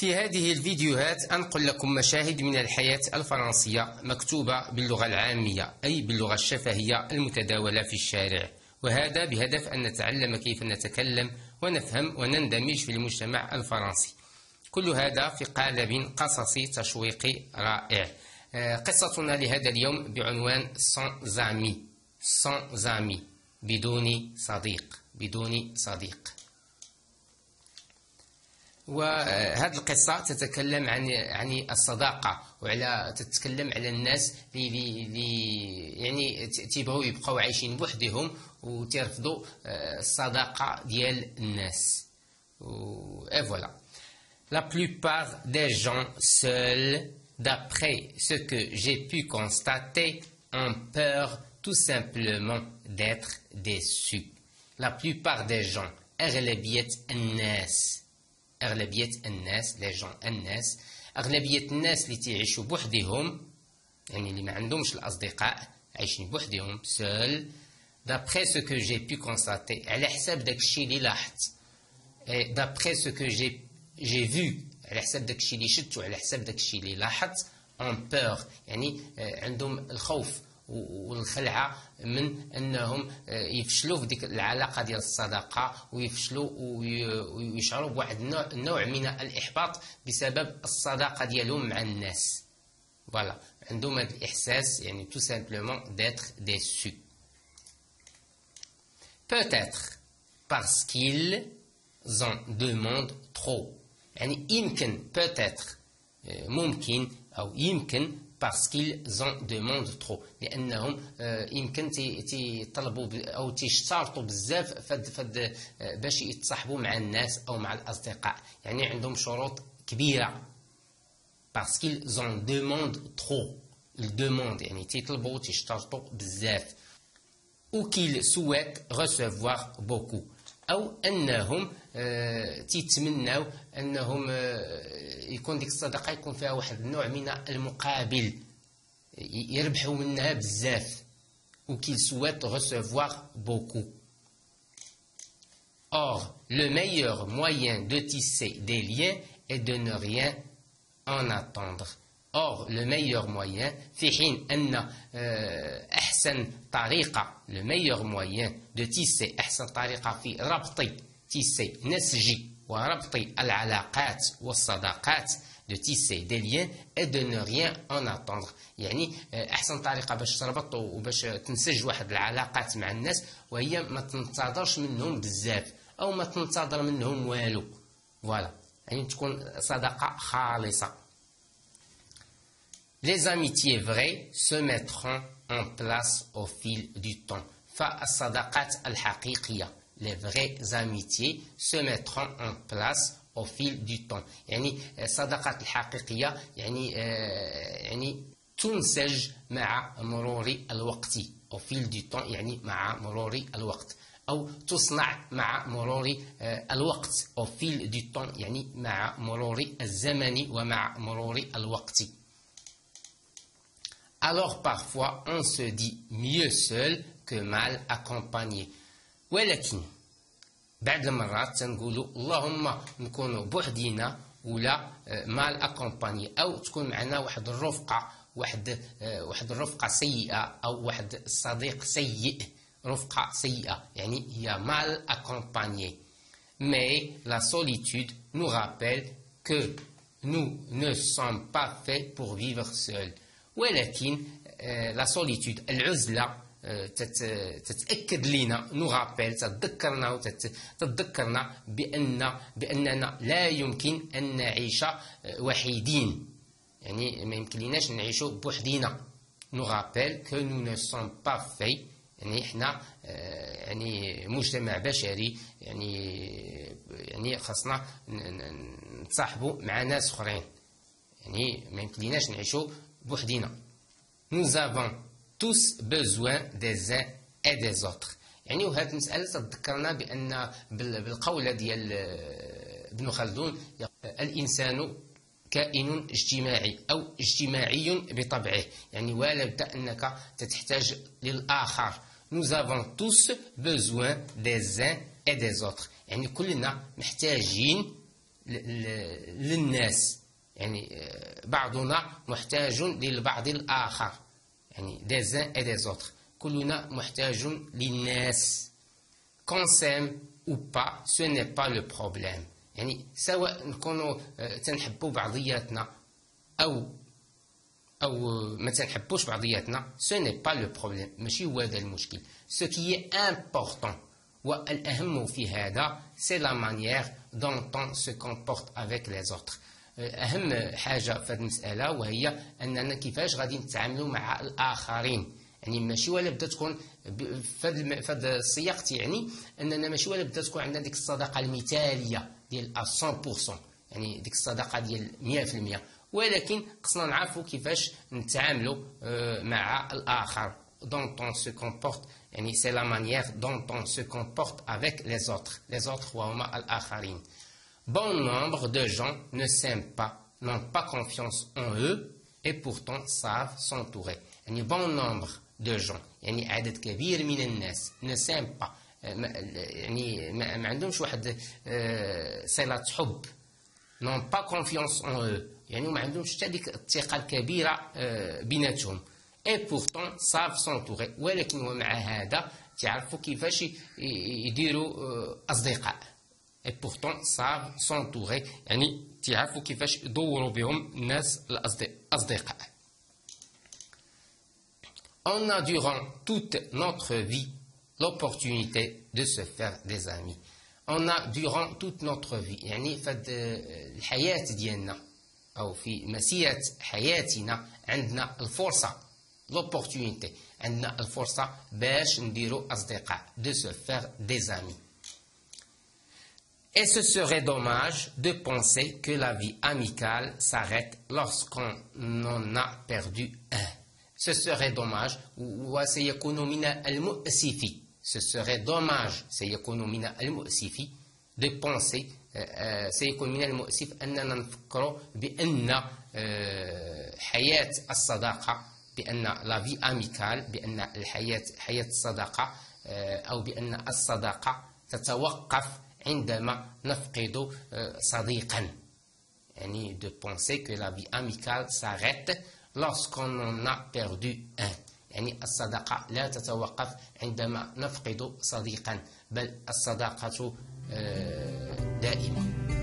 في هذه الفيديوهات أنقل لكم مشاهد من الحياة الفرنسية مكتوبة باللغة العامية، أي باللغة الشفهية المتداولة في الشارع، وهذا بهدف أن نتعلم كيف نتكلم ونفهم ونندمج في المجتمع الفرنسي. كل هذا في قالب قصصي تشويقي رائع. قصتنا لهذا اليوم بعنوان sans amis، بدون صديق. وهذه القصة تتكلم عن الصداقة، تتكلم على الناس اللي يعني تيبغوا يبقوا عايشين بوحدهم وترفضوا الصداقة ديال الناس. Et voilà. La plupart des gens seuls, d'après ce que j'ai pu constater, ont peur tout simplement d'être déçus. La plupart des gens, أغلبية الناس، les gens الناس، أغلبية الناس اللي تعيشوا بوحدهم، يعني اللي ما عندهمش الأصدقاء عايشين بوحدهم seul, d'après ce que j'ai pu constater، على حساب داك الشيء اللي لاحظت، d'après ce que j'ai vu، على حساب داك الشيء اللي شفت وعلى حساب داك الشيء اللي لاحظت، en peur، يعني عندهم الخوف والخلعة من أنهم يفشلوا في ديك العلاقة ديال الصداقة، ويفشلوا ويشعروا بواحد النوع من الإحباط بسبب الصداقة ديالهم مع الناس. فوالا، عندهم هذا الإحساس، يعني tout simplement d'être déçus. Peut-être parce qu'ils en demandent trop، يعني يمكن peut-être ممكن أو يمكن parce qu'ils en demandent trop، لأنهم يمكن تيطلبوا أو تيشترطوا بزاف فد باش يتصاحبوا مع الناس أو مع الأصدقاء، يعني عندهم شروط كبيرة. parce qu'ils en demandent trop، demandent يعني تيطلبوا تيشترطوا بزاف. ou qu'ils souhaitent recevoir beaucoup، أو أنهم تيتمناو أنهم يكون ديك الصداقة يكون فيها واحد النوع من المقابل، يربحوا منها بزاف. ou qu'ils souhaitent recevoir beaucoup. Or, le meilleur moyen de tisser des liens est de ne rien en attendre. Or, le meilleur moyen، في حين أن أحسن طريقة، le meilleur moyen de tisser، أحسن طريقة في ربط tisser نسجي وربط العلاقات والصداقات، de tisser des liens et de ne rien en attendre، يعني أحسن طريقة باش تربط وباش تنسج واحد العلاقات مع الناس وهي ما تنتظرش منهم بزاف أو ما تنتظر منهم والو. فوالا، يعني تكون صداقة خالصة. Les amitiés vraies se mettront en place au fil du temps. فالصداقات الحقيقية، les vraies amitiés se mettront en place au fil du temps، يعني الصداقات الحقيقية يعني تنسج مع مرور الوقت. au fil du temps يعني مع مرور الوقت، أو تصنع مع مرور الوقت. au fil du temps يعني مع مرور الزمن ومع مرور الوقت. Alors parfois on se dit mieux seul que mal accompagné، ولكن بعض المرات تنقولوا اللهم نكونوا بوحدينا ولا مال اكومباني، او تكون معنا واحد الرفقه، واحد الرفقه سيئه، او واحد الصديق سيء، رفقه سيئه يعني هي مال اكومباني. Mais la solitude nous rappelle que nous ne sommes pas faits pour vivre seuls. ولكن لا سوليتود، العزلة، تتأكد لنا، نغابل، تتذكرنا بأننا لا يمكن أن نعيش وحيدين، يعني ما يمكن لناش نعيش بوحدينا. نغابل que nous ne sommes pas faits، يعني احنا يعني مجتمع بشري، يعني خاصنا نتصاحبوا مع ناس اخرين، يعني ما يمكن لناش نعيشوا بوحدينا. Nous avons tous besoin des uns et des autres، يعني وهذه المسألة تذكرنا بأن بالقولة ديال ابن خلدون، الإنسان كائن اجتماعي أو اجتماعي بطبعه، يعني ولا بد أنك تحتاج للآخر. Nous avons tous besoin des uns et des autres، يعني كلنا محتاجين للناس، يعني بعضنا محتاج للبعض الآخر، يعني des uns et des autres. كلنا محتاج للناس. qu'on s'aime ou pas, ce n'est pas le problème. يعني سواء نكونوا تنحبوا بعضياتنا أو ما تنحبوش بعضياتنا، ce n'est pas le problème، ماشي هو هذا المشكل. ce qui est important والأهم في هذا c'est la manière dont on se comporte avec les autres. أهم حاجة في هذه المسألة وهي أننا كيفاش غادي نتعاملوا مع الآخرين. يعني ماشي ولا بدا تكون في هذا السياق، يعني أننا ماشي ولا بدا تكون عندنا ديك الصداقة المثالية ديال 100%، يعني ديك الصداقة ديال 100%، ولكن خصنا نعرفوا كيفاش نتعاملوا مع الآخر. dont on se comporte، يعني c'est la manière dont on se comporte avec les autres. les autres وهما الآخرين. Bon nombre de gens ne s'aiment pas, n'ont pas confiance en eux et pourtant savent s'entourer. يعني bon nombre de gens، يعني عدد كبير من الناس ne s'aiment pas، يعني ما عندهمش واحد صلة حب. n'ont pas confiance en eux، يعني ما عندهمش حتى ديك الثقة الكبيرة بيناتهم. et pourtant savent s'entourer، ولكن ومع هذا تعرفوا كيفاش يديروا أصدقاء. et pourtant savent s'entourer، يعني تعرفوا كيفاش يدوروا بهم الناس الأصدقاء. on a durant toute notre vie l'opportunité de se faire des amis. on a durant toute notre vie، يعني في الحياة ديالنا أو في مسيرة حياتنا عندنا الفرصة، l'opportunité، عندنا الفرصة باش نديروا أصدقاء، de se faire des amis. Et ce serait dommage de penser que la vie amicale s'arrête lorsqu'on en a perdu un. Ce serait dommage وسيكون من المؤسف. ce serait dommage سيكون من المؤسف de penser سيكون من المؤسف أننا نفكر بأن حياة الصداقة، بأن la vie amicale، بأن حياة الصداقة أو بأن الصداقة تتوقف عندما نفقد صديقا. يعني de penser que la vie amicale s'arrête lorsqu'on en a perdu un. يعني الصداقة لا تتوقف عندما نفقد صديقا، بل الصداقة دائمة.